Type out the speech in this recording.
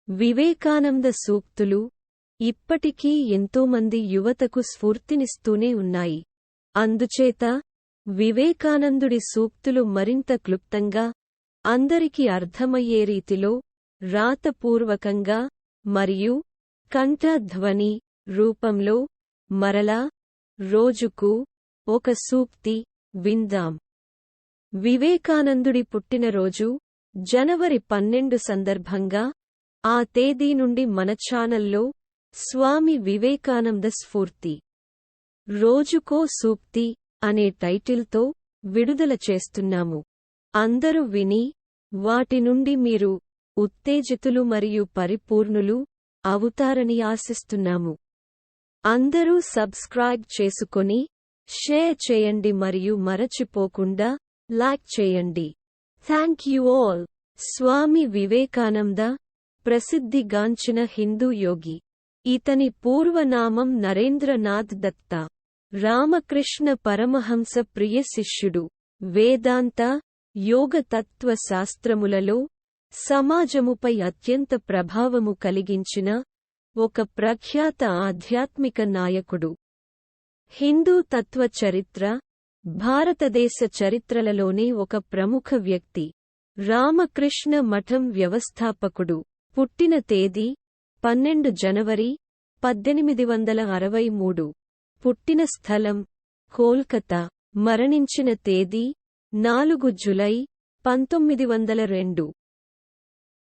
వివేకానంద సూక్తులు ఇప్పటికీ ఎంతోమంది యువతకు స్ఫూర్తినిస్తూనే ఉన్నాయి. అందుచేత వివేకానందుడి సూక్తులు మరింత క్లుప్తంగా, అందరికి అర్థమయ్యే రీతిలో, రాతపూర్వకంగా మరియు కంఠధ్వని రూపంలో మరలా రోజుకు ఒక సూక్తి విందాం. వివేకానందుడి పుట్టినరోజు జనవరి 12 సందర్భంగా ఆ తేదీ నుండి మన ఛానల్లో స్వామి వివేకానంద స్ఫూర్తి రోజుకో సూక్తి అనే టైటిల్తో విడుదల చేస్తున్నాము. అందరూ విని వాటి నుండి మీరు ఉత్తేజితులు మరియు పరిపూర్ణులు అవుతారని ఆశిస్తున్నాము. అందరూ సబ్స్క్రైబ్ చేసుకొని షేర్ చేయండి మరియు మరచిపోకుండా లైక్ చేయండి. Thank you all. Swami Vivekananda ప్రసిద్ధిగాంచిన హిందూ యోగి. ఇతని పూర్వనామం నరేంద్రనాథ్ దత్తా. రామకృష్ణ పరమహంస ప్రియ శిష్యుడు. వేదాంత, యోగ తత్వ శాస్త్రములలో సమాజముపై అత్యంత ప్రభావము కలిగించిన ఒక ప్రఖ్యాత ఆధ్యాత్మిక నాయకుడు. హిందూ తత్వ చరిత్ర, భారతదేశ చరిత్రలలోనే ఒక ప్రముఖ వ్యక్తి. రామకృష్ణ మఠం వ్యవస్థాపకుడు. పుట్టిన తేదీ 12 జనవరి 1863. పుట్టిన స్థలం కోల్కతా. మరణించిన తేదీ 4 జూలై 1902.